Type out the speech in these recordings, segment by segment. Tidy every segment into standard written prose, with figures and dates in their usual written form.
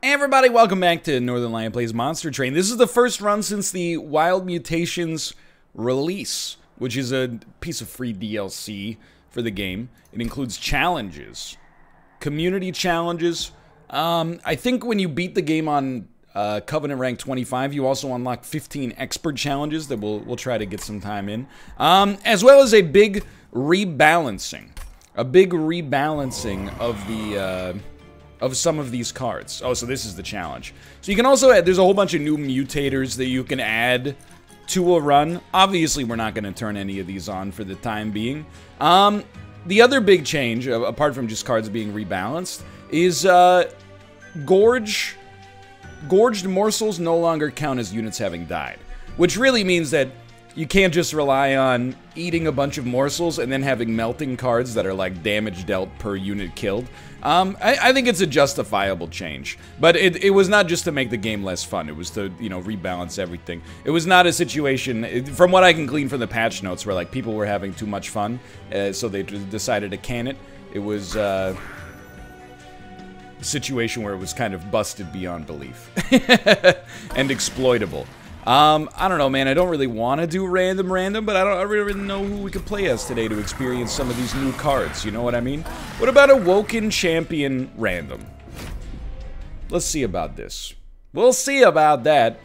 Hey everybody, welcome back to Northern Lion Plays Monster Train. This is the first run since the Wild Mutations release, which is a piece of free DLC for the game. It includes challenges, community challenges. I think when you beat the game on Covenant rank 25, you also unlock 15 expert challenges that we'll try to get some time in, as well as a big rebalancing, of the of some of these cards. Oh, so this is the challenge. So you can also add, there's a whole bunch of new mutators that you can add to a run. Obviously, we're not going to turn any of these on for the time being. The other big change, apart from just cards being rebalanced, is gorged morsels no longer count as units having died. Which really means that you can't just rely on eating a bunch of morsels and then having melting cards that are like damage dealt per unit killed. I think it's a justifiable change, but it was not just to make the game less fun. It was to, you know, rebalance everything. It was not a situation, from what I can glean from the patch notes, where like people were having too much fun, so they decided to can it. It was a situation where it was kind of busted beyond belief and exploitable. I don't know, man. I don't really want to do random, but I don't really know who we could play as today to experience some of these new cards. You know what I mean? What about a Woken Champion random? Let's see about this. We'll see about that.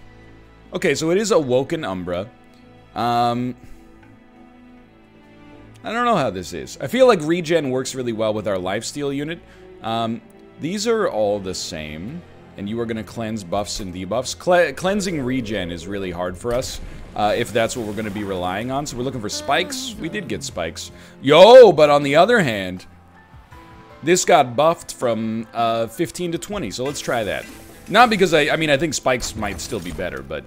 Okay, so it is a Woken Umbra. I don't know how this is. I feel like regen works really well with our lifesteal unit. These are all the same. And you are going to cleanse buffs and debuffs. Cleansing regen is really hard for us, if that's what we're going to be relying on. So we're looking for spikes. We did get spikes. Yo, but on the other hand, this got buffed from 15 to 20, so let's try that. Not because I mean, I think spikes might still be better, but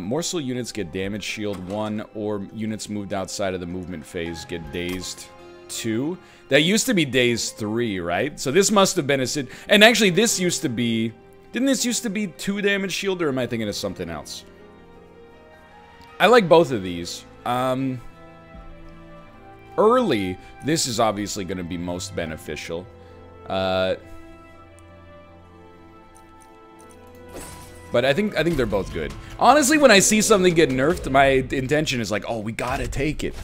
morsel units get damage shield 1, or units moved outside of the movement phase get dazed 2. That used to be days 3, right? So this must have been a and actually this used to be, didn't this used to be 2 damage shield, or am I thinking of something else? I like both of these. Early, this is obviously going to be most beneficial. But I think they're both good. Honestly, when I see something get nerfed, my intention is like, oh, we gotta take it.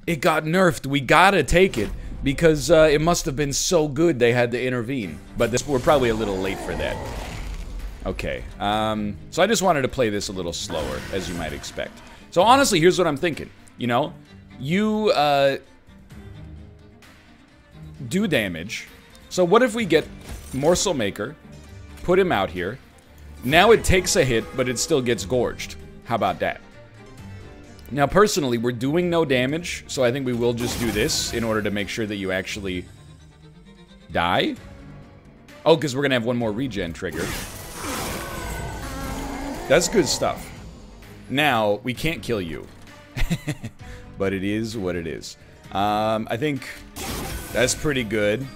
It got nerfed, we gotta take it. Because it must have been so good they had to intervene. But we're probably a little late for that. Okay, so I just wanted to play this a little slower, as you might expect. So honestly, here's what I'm thinking. You know, you do damage. So what if we get Morsel Maker, put him out here. Now it takes a hit, but it still gets gorged. How about that? Now, personally, we're doing no damage, so I think we will just do this in order to make sure that you actually die. Oh, because we're going to have one more regen trigger. That's good stuff. Now, we can't kill you. But it is what it is. I think that's pretty good.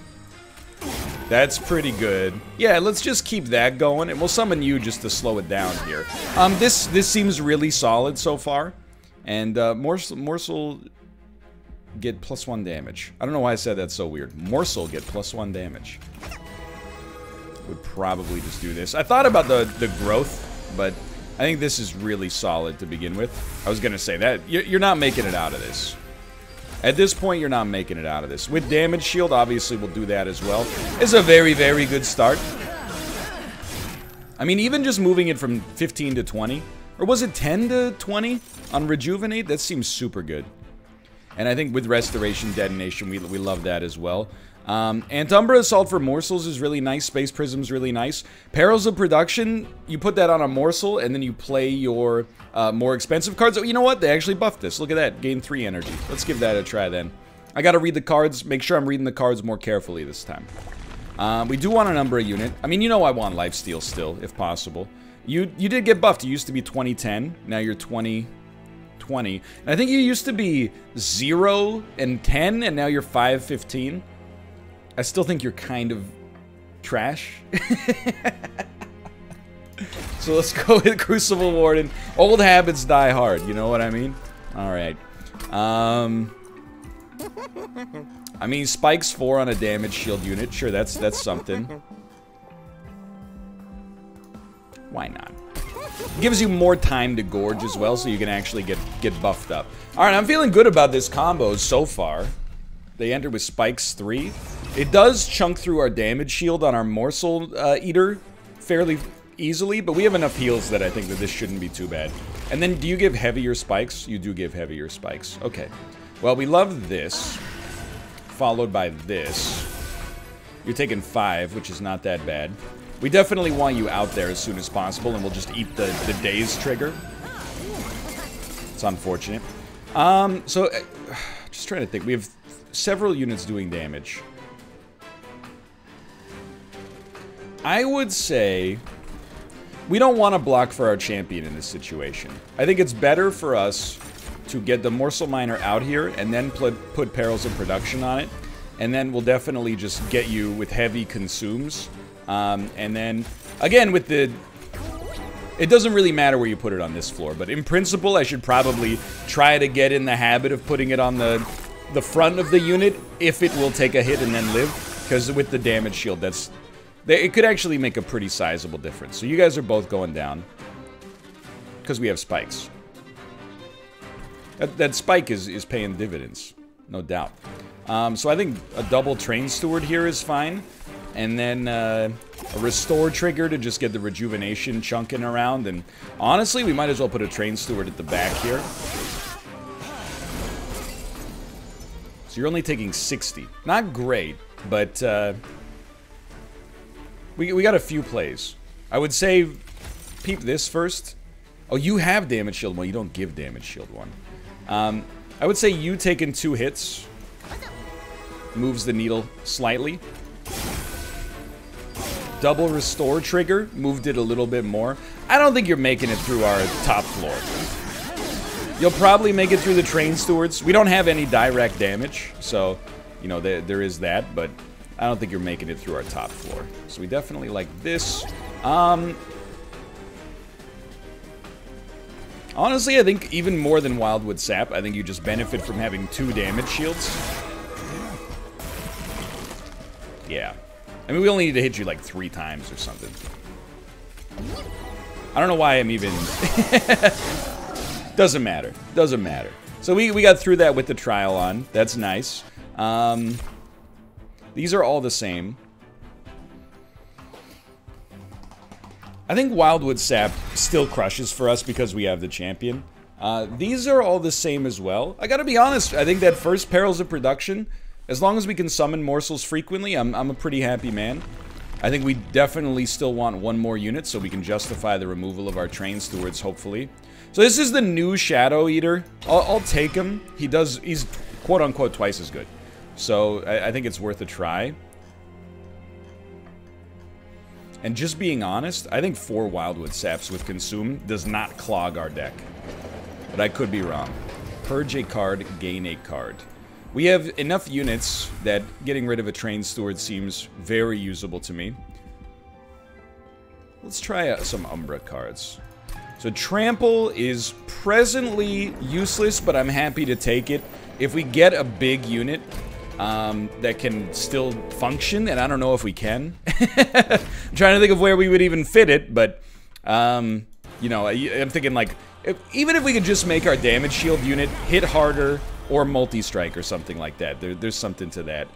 That's pretty good. Yeah, let's just keep that going, and we'll summon you just to slow it down here. This seems really solid so far. And Morsel get +1 damage. I don't know why I said that so weird. Morsel get +1 damage. Would probably just do this. I thought about the growth, but I think this is really solid to begin with. I was going to say that. You're not making it out of this. At this point, you're not making it out of this. With damage shield, obviously, we'll do that as well. It's a very, very good start. I mean, even just moving it from 15 to 20... Or was it 10 to 20 on Rejuvenate? That seems super good. And I think with Restoration, Detonation, we love that as well. Umbra Assault for Morsels is really nice. Space Prism's really nice. Perils of Production, you put that on a Morsel, and then you play your more expensive cards. Oh, you know what? They actually buffed this. Look at that. Gain 3 energy. Let's give that a try then. I gotta read the cards. Make sure I'm reading the cards more carefully this time. We do want an Umbra unit. I mean, you know I want Lifesteal still, if possible. You did get buffed. You used to be 2010. Now you're 2020. And I think you used to be 0 and 10, and now you're 5-15. I still think you're kind of trash. So let's go with Crucible Warden. Old habits die hard. You know what I mean? All right. I mean, spikes 4 on a damage shield unit. Sure, that's something. Why not? Gives you more time to gorge as well, so you can actually get buffed up. Alright, I'm feeling good about this combo so far. They enter with spikes 3. It does chunk through our damage shield on our morsel eater fairly easily, but we have enough heals that I think that this shouldn't be too bad. And then, do you give heavier spikes? You do give heavier spikes. Okay. Well, we love this, followed by this. You're taking 5, which is not that bad. We definitely want you out there as soon as possible, and we'll just eat the daze trigger. It's unfortunate. So, just trying to think. We have several units doing damage. I would say we don't want to block for our champion in this situation. I think it's better for us to get the Morsel Miner out here and then put Perils of Production on it. And then we'll definitely just get you with heavy consumes. And then, again, with the... It doesn't really matter where you put it on this floor, but in principle, I should probably try to get in the habit of putting it on the front of the unit if it will take a hit and then live. Because with the damage shield, it could actually make a pretty sizable difference. So you guys are both going down. Because we have spikes. That spike is paying dividends. No doubt. So I think a double Train Steward here is fine. And then a Restore trigger to just get the Rejuvenation chunking around. And honestly, we might as well put a Train Steward at the back here. So you're only taking 60. Not great, but we got a few plays. I would say peep this first. Oh, you have damage shield 1. You don't give damage shield 1. I would say you taking 2 hits moves the needle slightly. Double Restore trigger moved it a little bit more. I don't think you're making it through our top floor. You'll probably make it through the Train Stewards. We don't have any direct damage, so, you know, there is that, but I don't think you're making it through our top floor. So we definitely like this. Honestly, I think even more than Wildwood Sap, I think you just benefit from having 2 damage shields. Yeah. I mean, we only need to hit you like 3 times or something. I don't know why I'm even... Doesn't matter. Doesn't matter. So we got through that with the trial on. That's nice. These are all the same. I think Wildwood Sap still crushes for us because we have the champion. These are all the same as well. I gotta be honest, I think that first Perils of Production, as long as we can summon morsels frequently, I'm a pretty happy man. I think we definitely still want 1 more unit so we can justify the removal of our Train Stewards, hopefully. So this is the new Shadow Eater. I'll take him. He's quote-unquote twice as good. So I think it's worth a try. And just being honest, I think 4 Wildwood Saps with Consume does not clog our deck. But I could be wrong. Purge a card, gain a card. We have enough units that getting rid of a Train Steward seems very usable to me. Let's try some Umbra cards. So Trample is presently useless, but I'm happy to take it. If we get a big unit that can still function, and I don't know if we can. I'm trying to think of where we would even fit it, but, you know, I'm thinking like, even if we could just make our damage shield unit hit harder or multi-strike or something like that. There's something to that.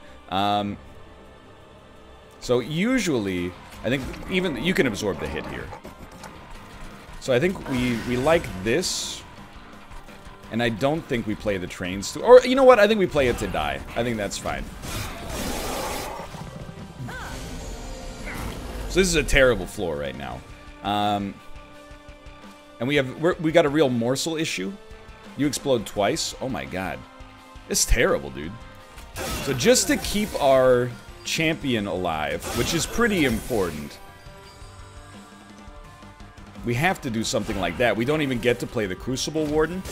So usually, I think even you can absorb the hit here. So I think we like this. And I don't think we play the Trains to... Or, you know what? I think we play it to die. I think that's fine. So this is a terrible floor right now. And we got a real morsel issue. You explode twice. Oh my god. It's terrible, dude. So just to keep our champion alive, which is pretty important, we have to do something like that. We don't even get to play the Crucible Warden,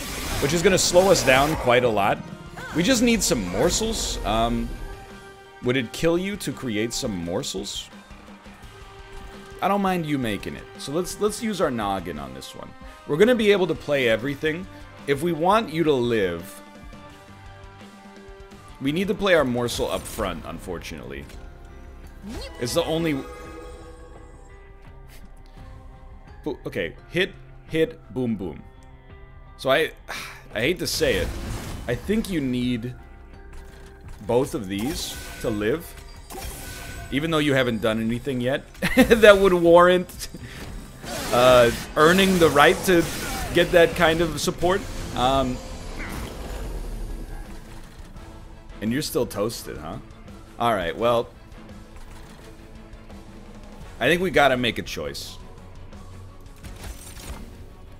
which is going to slow us down quite a lot. We just need some morsels. Would it kill you to create some morsels? I don't mind you making it. So let's use our noggin on this one. We're going to be able to play everything. If we want you to live, we need to play our morsel up front, unfortunately. It's the only... Okay, hit, hit, boom, boom. So I hate to say it, I think you need both of these to live. Even though you haven't done anything yet that would warrant earning the right to get that kind of support. And you're still toasted, huh? Alright, well, I think we gotta make a choice.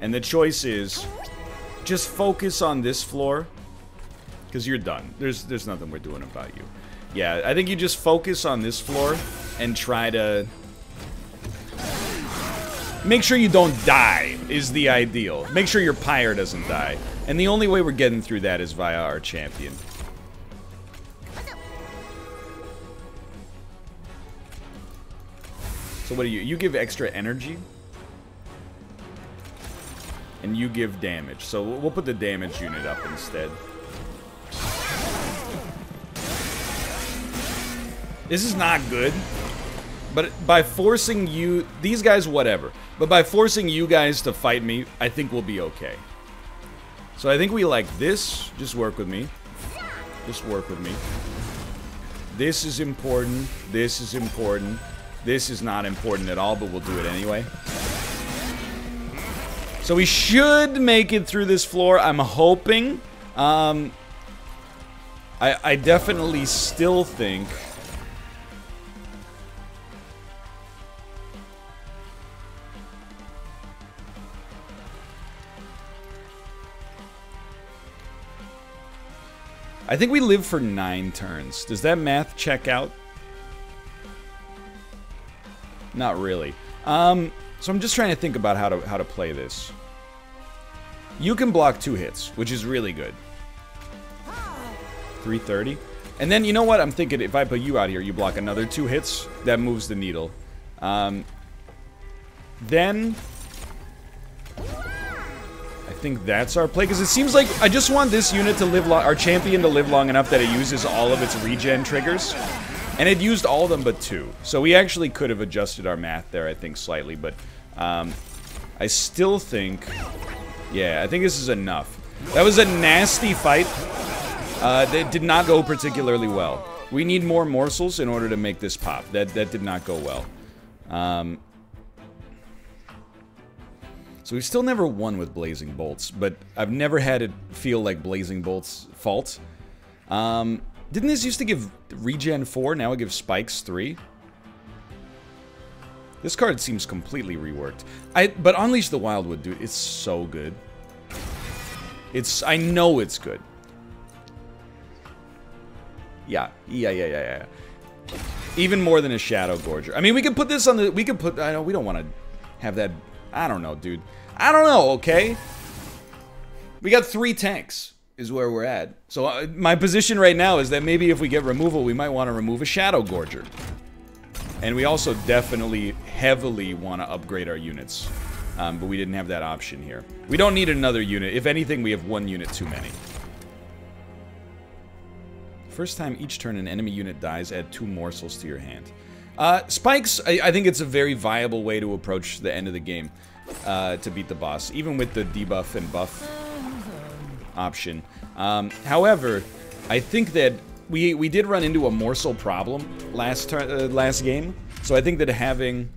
And the choice is just focus on this floor, because you're done. There's nothing we're doing about you. Yeah, I think you just focus on this floor and try to make sure you don't die is the ideal. Make sure your pyre doesn't die. And the only way we're getting through that is via our champion. So what do you? You give extra energy. And you give damage. So we'll put the damage unit up instead. This is not good. But by forcing you... These guys, whatever. But by forcing you guys to fight me, I think we'll be okay. So I think we like this. Just work with me. Just work with me. This is important. This is important. This is not important at all, but we'll do it anyway. So we should make it through this floor, I'm hoping. I definitely still think... I think we live for 9 turns. Does that math check out? Not really. So I'm just trying to think about how to play this. You can block 2 hits, which is really good. 330. And then, you know what? I'm thinking if I put you out here, you block another 2 hits. That moves the needle. Then... I think that's our play, because it seems like I just want this unit to live long, our champion to live long enough that it uses all of its regen triggers. And it used all of them but 2. So we actually could have adjusted our math there, I think, slightly. But I still think... Yeah, I think this is enough. That was a nasty fight. That did not go particularly well. We need more morsels in order to make this pop. That did not go well. So we've still never won with Blazing Bolts. But I've never had it feel like Blazing Bolts' fault. Didn't this used to give regen 4, now it gives spikes 3? This card seems completely reworked. But Unleash the Wildwood, dude, it's so good. I know it's good. Yeah. Even more than a Shadow Gorger. I mean, we could put this on the... We could put... I know, we don't want to have that... I don't know, dude. I don't know, okay? We got 3 tanks. Is where we're at. So my position right now is that maybe if we get removal, we might want to remove a Shadow Gorger. And we also definitely heavily want to upgrade our units. But we didn't have that option here. We don't need another unit. If anything, we have 1 unit too many. First time each turn an enemy unit dies, add 2 morsels to your hand. Spikes, I think it's a very viable way to approach the end of the game. To beat the boss. Even with the debuff and buff option. However, I think that we did run into a morsel problem last game, so I think that having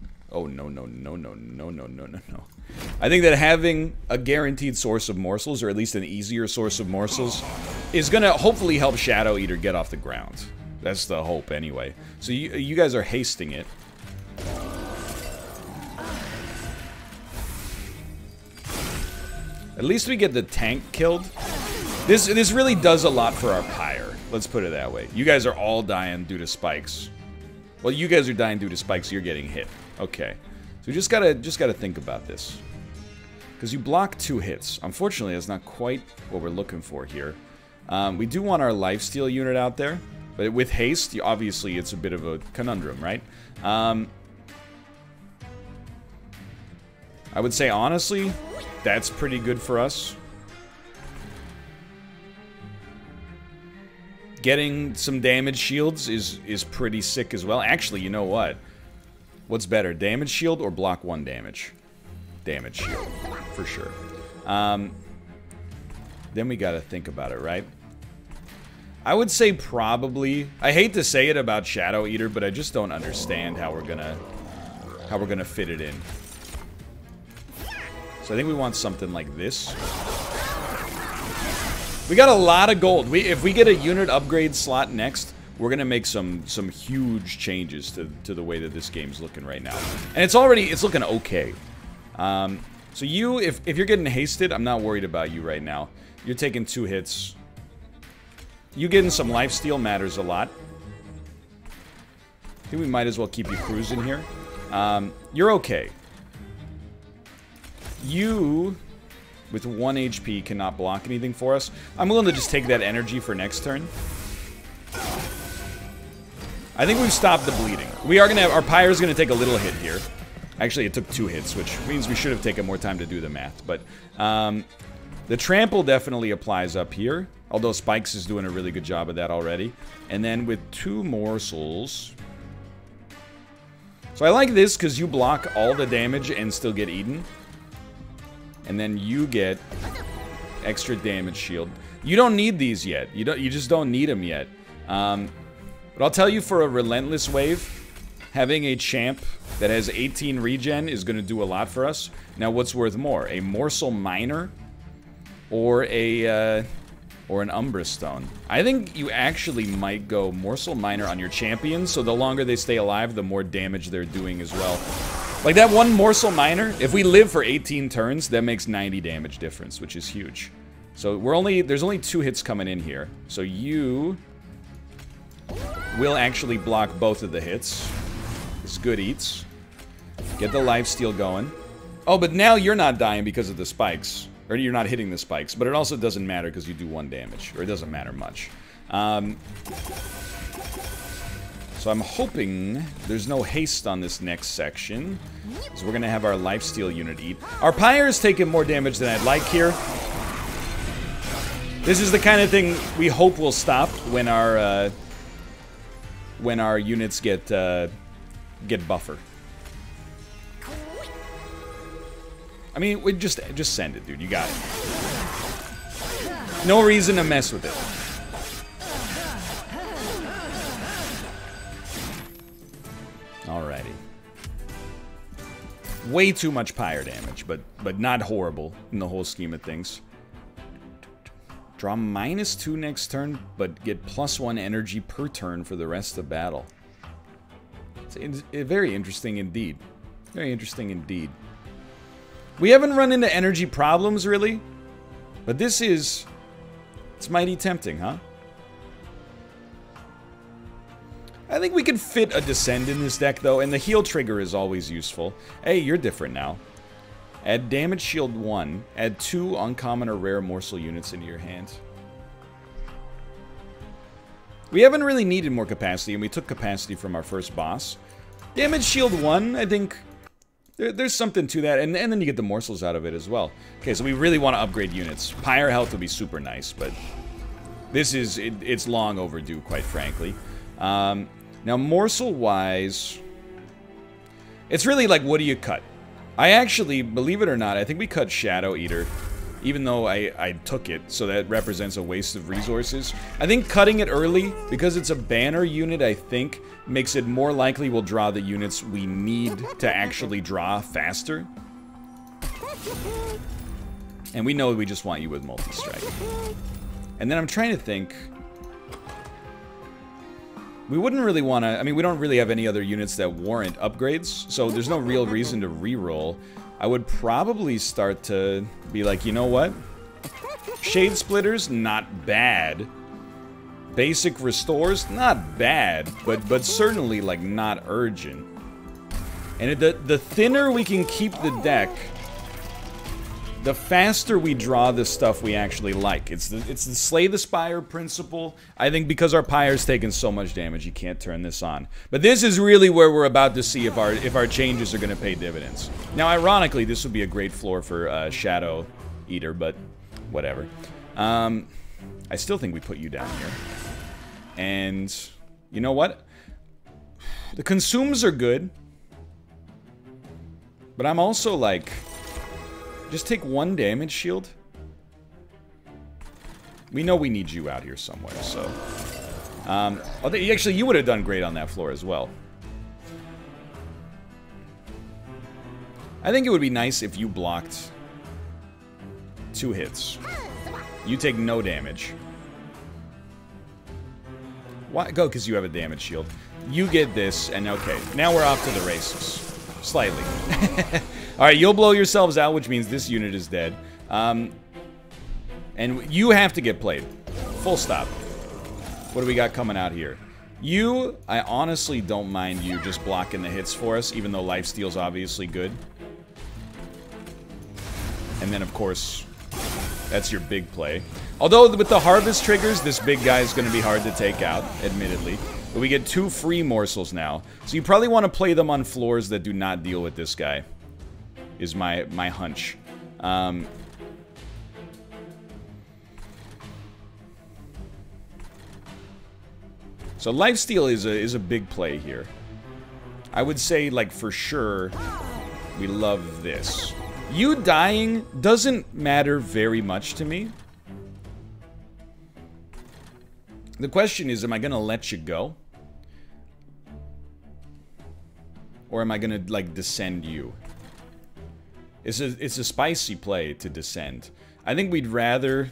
I think that having a guaranteed source of morsels, or at least an easier source of morsels, is gonna hopefully help Shadow Eater get off the ground. That's the hope, anyway. So you guys are hasting it. At least we get the tank killed. This really does a lot for our pyre. Let's put it that way. You guys are all dying due to spikes. Well, you guys are dying due to spikes. You're getting hit. Okay. So we just gotta think about this. Because you block 2 hits. Unfortunately, that's not quite what we're looking for here. We do want our lifesteal unit out there. But with haste, obviously, it's a bit of a conundrum, right? I would say, honestly, that's pretty good for us. Getting some damage shields is pretty sick as well. Actually, you know what? What's better, damage shield or block 1 damage? damage shield, for sure. Then we gotta think about it, right? I would say probably... I hate to say it about Shadow Eater, but I just don't understand how we're gonna fit it in. So I think we want something like this. We got a lot of gold. If we get a unit upgrade slot next, we're gonna make some huge changes to the way that this game's looking right now. And it's looking okay. So you, if you're getting hasted, I'm not worried about you right now. You're taking 2 hits. You getting some lifesteal matters a lot. I think we might as well keep you cruising here. You're okay. You, with 1 HP, cannot block anything for us. I'm willing to just take that energy for next turn. I think we've stopped the bleeding. We are gonna have, our Pyre's gonna take a little hit here. Actually, it took 2 hits, which means we should have taken more time to do the math. But the trample definitely applies up here. Although Spikes is doing a really good job of that already. And then with 2 morsels... So I like this because you block all the damage and still get eaten. And then you get extra damage shield. You don't need these yet. You just don't need them yet. But I'll tell you, for a relentless wave, having a champ that has 18 regen is going to do a lot for us. Now, what's worth more? A morsel miner or an Umbra Stone? I think you actually might go Morsel Miner on your champions, so the longer they stay alive, the more damage they're doing as well. Like that one Morsel Miner, if we live for 18 turns, that makes 90 damage difference, which is huge. So there's only 2 hits coming in here. So you will actually block both of the hits. It's good eats. Get the lifesteal going. Oh, but now you're not dying because of the spikes. Or you're not hitting the spikes, but it also doesn't matter because you do 1 damage, or it doesn't matter much. So I'm hoping there's no haste on this next section, so we're gonna have our lifesteal unit eat. Our Pyre is taking more damage than I'd like here. This is the kind of thing we hope will stop when our units get buffer. I mean, we just send it, dude. You got it. No reason to mess with it. Alrighty. Way too much Pyre damage, but not horrible in the whole scheme of things. Draw -2 next turn, but get +1 energy per turn for the rest of battle. It's very interesting indeed. Very interesting indeed. We haven't run into energy problems, really. But this is... It's mighty tempting, huh? I think we could fit a Descend in this deck, though, and the heal trigger is always useful. Hey, you're different now. Add damage shield 1. Add 2 uncommon or rare morsel units into your hand. We haven't really needed more capacity, and we took capacity from our first boss. Damage shield 1, I think... There's something to that, and then you get the morsels out of it as well. Okay, so we really want to upgrade units. Pyre health would be super nice, but this is... it's long overdue, quite frankly. Now, morsel-wise... It's really like, what do you cut? I actually, believe it or not, I think we cut Shadow Eater, even though I took it, so that represents a waste of resources. I think cutting it early, because it's a banner unit, I think, makes it more likely we'll draw the units we need to actually draw faster. And we know we just want you with multi-strike. And then I'm trying to think... We wouldn't really want to... I mean, we don't really have any other units that warrant upgrades, so there's no real reason to reroll. I would probably start to be like, you know what? Shade Splitters, not bad. Basic Restores, not bad, but certainly, like, not urgent. And the thinner we can keep the deck, the faster we draw the stuff we actually like. It's the Slay the Spire principle. I think because our Pyre's taken so much damage, you can't turn this on. But this is really where we're about to see if our changes are going to pay dividends. Now, ironically, this would be a great floor for Shadow Eater, but whatever. I still think we put you down here. And you know what? The consumes are good. But I'm also like... Just take 1 damage shield. We know we need you out here somewhere, so... actually, you would have done great on that floor as well. I think it would be nice if you blocked 2 hits. You take no damage. Why? Go, because you have a damage shield. You get this, and okay. Now we're off to the races. Slightly. Alright, you'll blow yourselves out, which means this unit is dead. And you have to get played. Full stop. What do we got coming out here? You, I honestly don't mind you just blocking the hits for us, even though lifesteal's obviously good. And then, of course, that's your big play. Although, with the harvest triggers, this big guy is going to be hard to take out, admittedly. But we get 2 free morsels now. So you probably want to play them on floors that do not deal with this guy. Is my hunch. So lifesteal is a big play here. I would say, like, for sure, we love this. You dying doesn't matter very much to me. The question is, am I gonna let you go? Or am I gonna, like, descend you? It's a spicy play to descend. I think we'd rather...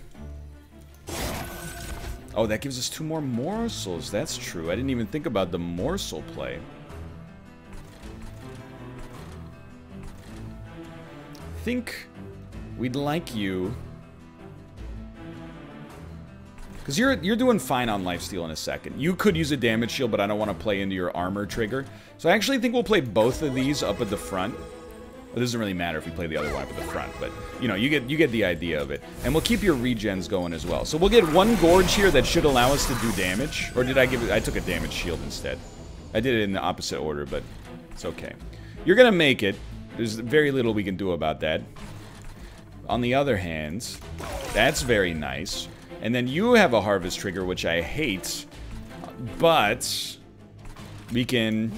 Oh, that gives us 2 more morsels. That's true. I didn't even think about the morsel play. I think we'd like you... Because you're doing fine on lifesteal in a second. You could use a damage shield, but I don't want to play into your armor trigger. So I actually think we'll play both of these up at the front. It doesn't really matter if we play the other one up at the front, but you know, you get the idea of it. And we'll keep your regens going as well. So we'll get 1 gorge here that should allow us to do damage. Or did I give it? I took a damage shield instead. I did it in the opposite order, but it's okay. You're gonna make it. There's very little we can do about that. On the other hand, that's very nice. And then you have a harvest trigger, which I hate, but we can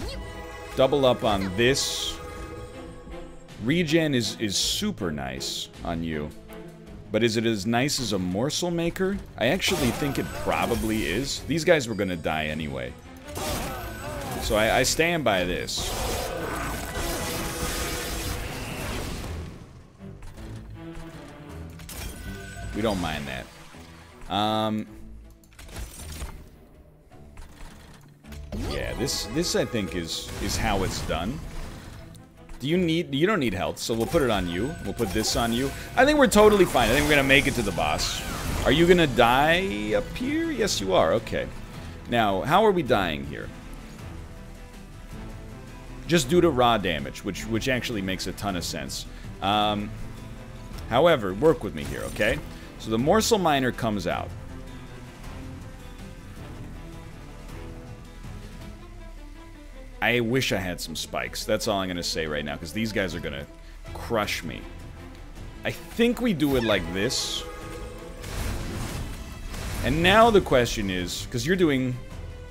double up on this. Regen is super nice on you. But is it as nice as a morsel maker? I actually think it probably is. These guys were going to die anyway. So I stand by this. We don't mind that. Yeah, this I think is how it's done. You don't need health, so we'll put it on you. We'll put this on you. I think we're totally fine. I think we're gonna make it to the boss. Are you gonna die up here? Yes, you are. Okay. Now, how are we dying here? Just due to raw damage, which actually makes a ton of sense. However, work with me here, okay? So the morsel miner comes out. I wish I had some spikes. That's all I'm going to say right now, because these guys are going to crush me. I think we do it like this. And now the question is, because you're doing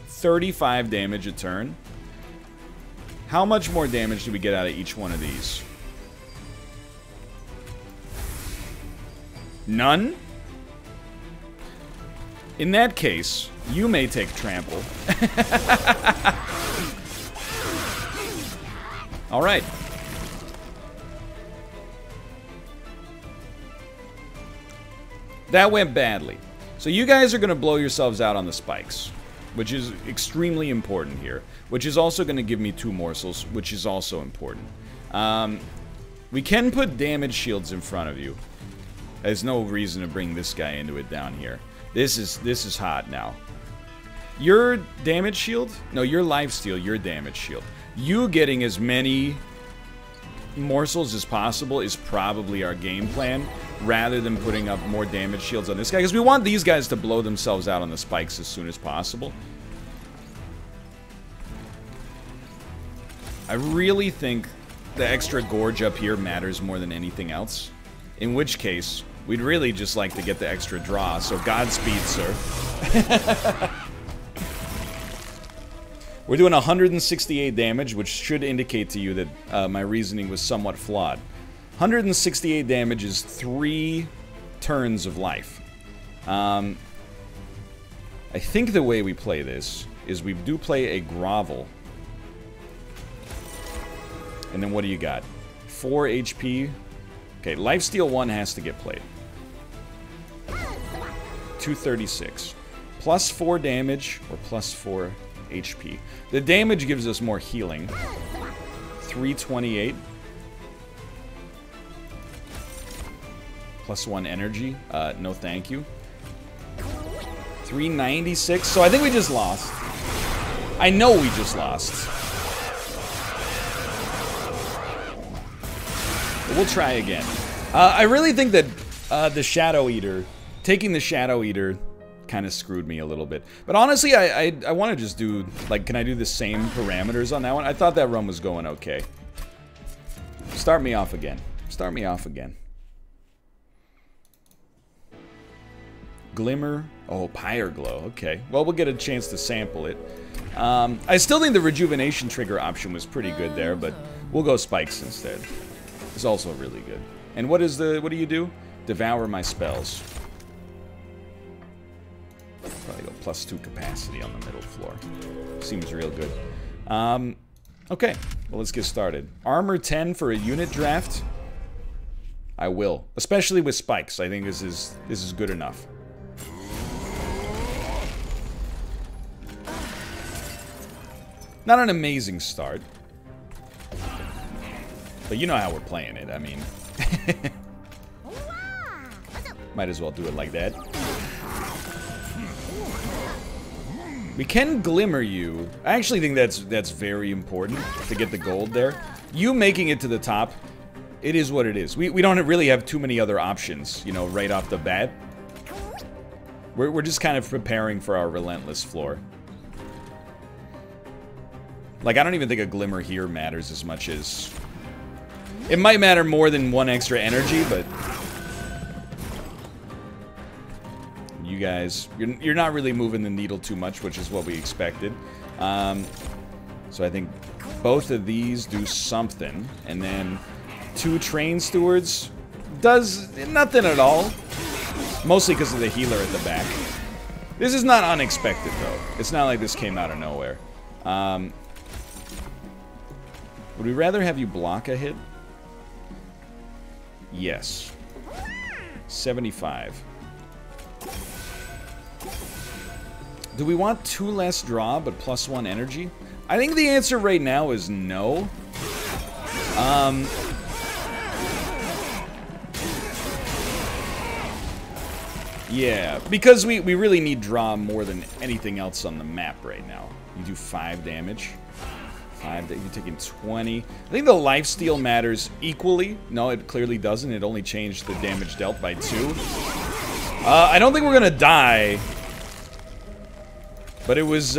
35 damage a turn, how much more damage do we get out of each one of these? None? In that case, you may take trample. Alright. That went badly. So you guys are going to blow yourselves out on the spikes, which is extremely important here. Which is also going to give me 2 morsels, which is also important. We can put damage shields in front of you. There's no reason to bring this guy into it down here. This is hot now. Your damage shield? No, your lifesteal, your damage shield. You getting as many morsels as possible is probably our game plan, rather than putting up more damage shields on this guy, because we want these guys to blow themselves out on the spikes as soon as possible. I really think the extra gorge up here matters more than anything else, in which case, we'd really just like to get the extra draw, so Godspeed, sir. We're doing 168 damage, which should indicate to you that my reasoning was somewhat flawed. 168 damage is 3 turns of life. I think the way we play this is we do play a grovel. And then what do you got? 4 HP. Okay, lifesteal 1 has to get played. 236. Plus 4 damage or plus 4 HP. The damage gives us more healing. 328. Plus 1 energy. No thank you. 396. So I think we just lost. I know we just lost. But we'll try again. I really think that the Shadow Eater, taking the Shadow Eater kind of screwed me a little bit. But honestly, I want to just do, like, can I do the same parameters on that one? I thought that run was going okay. Start me off again. Start me off again. Glimmer. Oh, Pyre Glow. Okay. Well, we'll get a chance to sample it. I still think the rejuvenation trigger option was pretty good there, but we'll go spikes instead. It's also really good. And what do you do? Devour my spells. Probably go +2 capacity on the middle floor. Seems real good. Okay. Well, let's get started. Armor 10 for a unit draft. I will. Especially with spikes. I think this is good enough. Not an amazing start. But you know how we're playing it, I mean. Might as well do it like that. We can glimmer you. I actually think that's very important to get the gold there. You making it to the top, it is what it is. We don't really have too many other options, you know, right off the bat. We're just kind of preparing for our relentless floor. Like, I don't even think a glimmer here matters as much as... It might matter more than 1 extra energy, but... You guys, you're not really moving the needle too much, which is what we expected. So I think both of these do something. And then 2 train stewards does nothing at all. Mostly because of the healer at the back. This is not unexpected, though. It's not like this came out of nowhere. Would we rather have you block a hit? Yes. 75. Do we want 2 less draw, but +1 energy? I think the answer right now is no. Yeah, because we really need draw more than anything else on the map right now. You do 5 damage. 5, you're taking 20. I think the lifesteal matters equally. No, it clearly doesn't. It only changed the damage dealt by 2. I don't think we're gonna die. But it was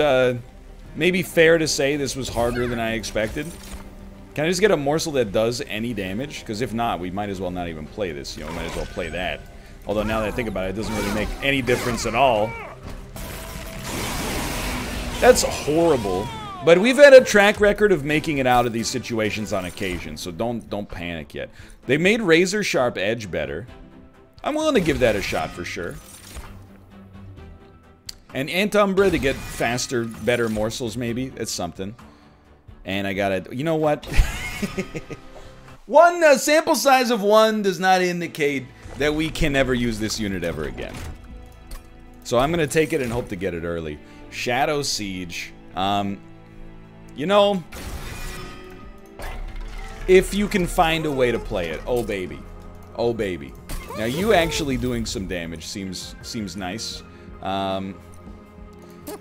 maybe fair to say this was harder than I expected. Can I just get a morsel that does any damage? Because if not, we might as well not even play this. You know, we might as well play that. Although now that I think about it, it doesn't really make any difference at all. That's horrible. But we've had a track record of making it out of these situations on occasion, so don't panic yet. They made Razor Sharp Edge better. I'm willing to give that a shot for sure. And Umbra to get faster, better morsels, maybe. It's something. And I gotta... You know what? One sample size of 1 does not indicate that we can never use this unit ever again. So I'm gonna take it and hope to get it early. Shadow Siege. You know... If you can find a way to play it. Oh, baby. Oh, baby. Now, you actually doing some damage seems nice.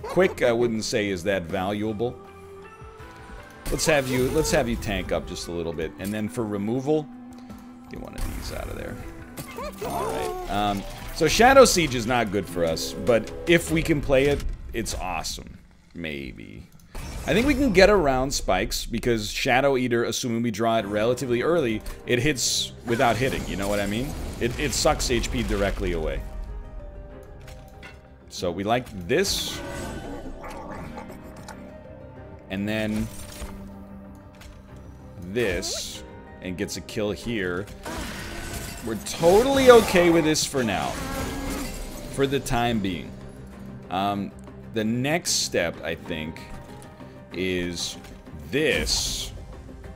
Quick, I wouldn't say is that valuable. Let's have you tank up just a little bit, and then for removal, get one of these out of there. All right. So Shadow Siege is not good for us, but if we can play it, it's awesome. Maybe. I think we can get around spikes because Shadow Eater, assuming we draw it relatively early, it hits without hitting. You know what I mean? It sucks HP directly away. So we like this. And then this. and gets a kill here. We're totally okay with this for now. For the time being. The next step, I think, is this.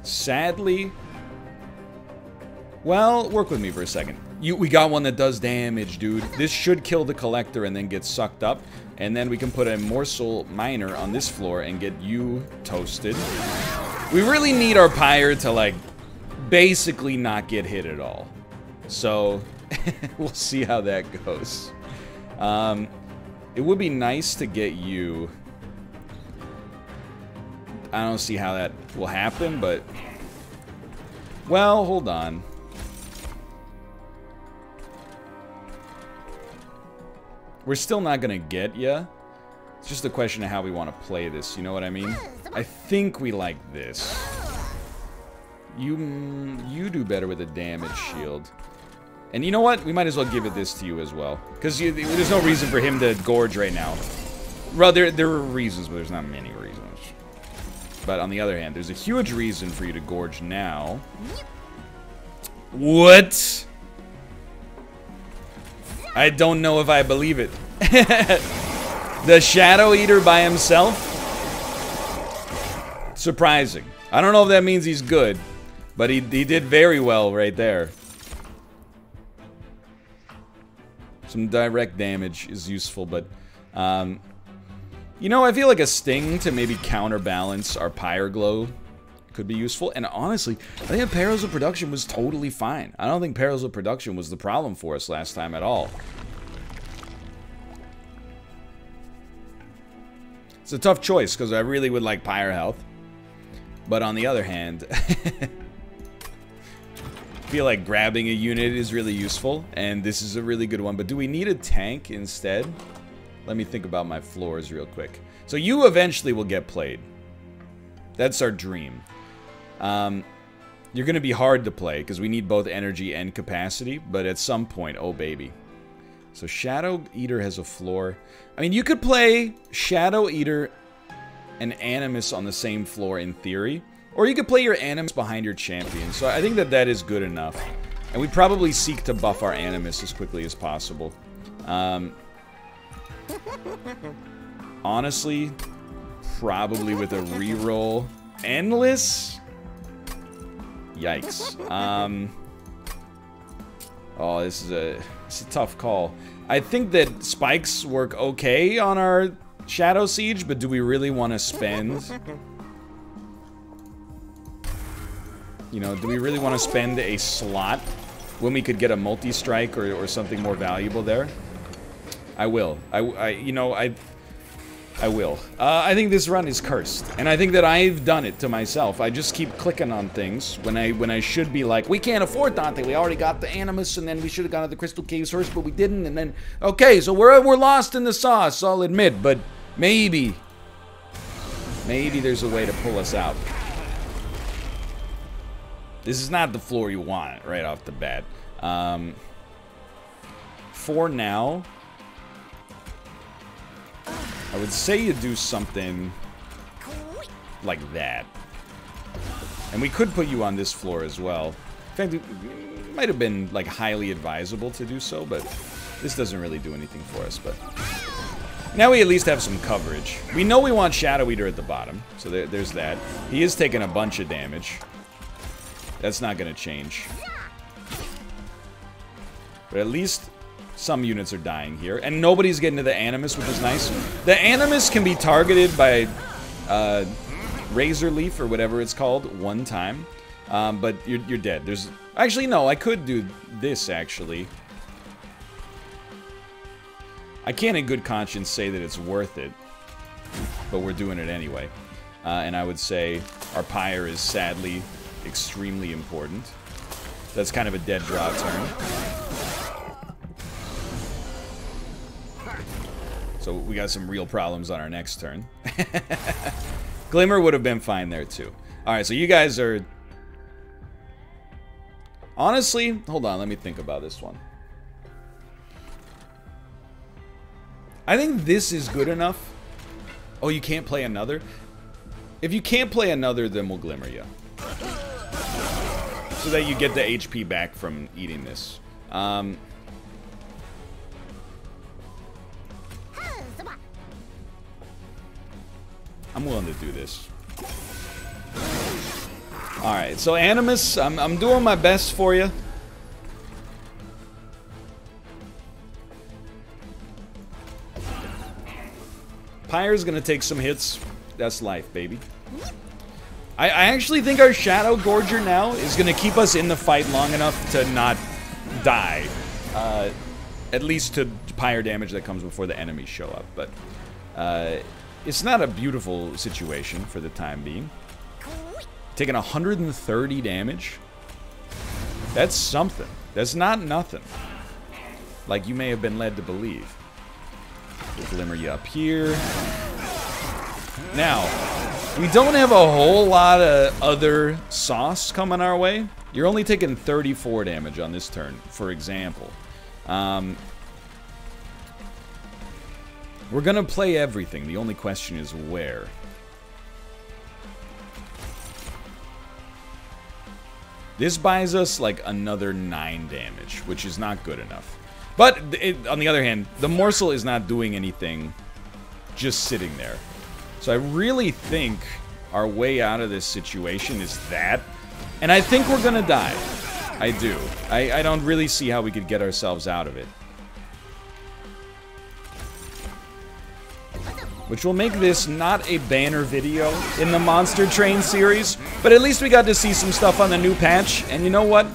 Sadly... Well, work with me for a second. We got one that does damage, dude. This should kill the collector and then get sucked up. And then we can put a morsel miner on this floor and get you toasted. We really need our pyre to, like, basically not get hit at all. So, we'll see how that goes. It would be nice to get you... I don't see how that will happen, but... Well, hold on. We're still not gonna get ya. It's just a question of how we want to play this, you know what I mean? I think we like this. You do better with a damage shield. And you know what? We might as well give it this to you as well. Because there's no reason for him to gorge right now. Well, there are reasons, but there's not many reasons. But on the other hand, there's a huge reason for you to gorge now. What? I don't know if I believe it. The Shadow Eater by himself? Surprising. I don't know if that means he's good, but he did very well right there. Some direct damage is useful, but... you know, I feel like a sting to maybe counterbalance our Pyre Glow could be useful. And honestly, I think Perils of Production was totally fine. I don't think Perils of Production was the problem for us last time at all. It's a tough choice, because I really would like Pyre Health. But on the other hand... I feel like grabbing a unit is really useful, and this is a really good one. But do we need a tank instead? Let me think about my floors real quick. So you eventually will get played. That's our dream. You're going to be hard to play, because we need both energy and capacity. But at some point, oh baby. So Shadow Eater has a floor. I mean, you could play Shadow Eater and Animus on the same floor in theory. Or you could play your Animus behind your champion. So I think that that is good enough. And we probably seek to buff our Animus as quickly as possible. Honestly, probably with a reroll. Endless? Yikes. Oh, this is a tough call. I think that spikes work okay on our Shadow Siege, but do we really want to spend... You know, do we really want to spend a slot when we could get a multi-strike or something more valuable there? I will. I will. I think this run is cursed, and I think that I've done it to myself. I just keep clicking on things when I should be like, we can't afford Dante. We already got the Animus, and then we should have gone to the Crystal Caves first, but we didn't. And then, okay, so we're lost in the sauce. I'll admit, but maybe there's a way to pull us out. This is not the floor you want right off the bat. For now, I would say you do something like that. And we could put you on this floor as well. In fact, it might have been like highly advisable to do so, but this doesn't really do anything for us. But now we at least have some coverage. We know we want Shadow Eater at the bottom, so there's that. He is taking a bunch of damage. That's not going to change. But at least some units are dying here. And nobody's getting to the Animus, which is nice. The Animus can be targeted by Razor Leaf or whatever it's called one time. But you're dead. There's actually, no, I could do this, actually. I can't in good conscience say that it's worth it. But we're doing it anyway. And I would say our Pyre is sadly... extremely important. That's kind of a dead draw turn. So we got some real problems on our next turn. Glimmer would have been fine there too. Alright, so you guys are... Honestly, hold on, let me think about this one. I think this is good enough. Oh, you can't play another? If you can't play another, then we'll Glimmer you. so that you get the HP back from eating this. I'm willing to do this. Alright, so Animus, I'm doing my best for you. Pyre's gonna take some hits. That's life, baby. I actually think our Shadow Gorger now is gonna keep us in the fight long enough to not die. At least to Pyre damage that comes before the enemies show up. But it's not a beautiful situation for the time being. Taking 130 damage? That's something. That's not nothing. Like you may have been led to believe. We'll glimmer you up here. Now, we don't have a whole lot of other sauce coming our way. You're only taking 34 damage on this turn, for example. We're gonna play everything. The only question is where. This buys us like another 9 damage, which is not good enough. But on the other hand, the morsel is not doing anything, just sitting there. So I really think our way out of this situation is that. And I think we're gonna die. I do. I don't really see how we could get ourselves out of it. Which will make this not a banner video in the Monster Train series, but at least we got to see some stuff on the new patch, and you know what?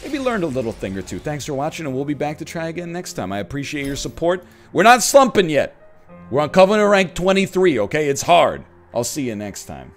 Maybe learned a little thing or two. Thanks for watching, and we'll be back to try again next time. I appreciate your support. We're not slumping yet. We're on Covenant rank 23, okay? It's hard. I'll see you next time.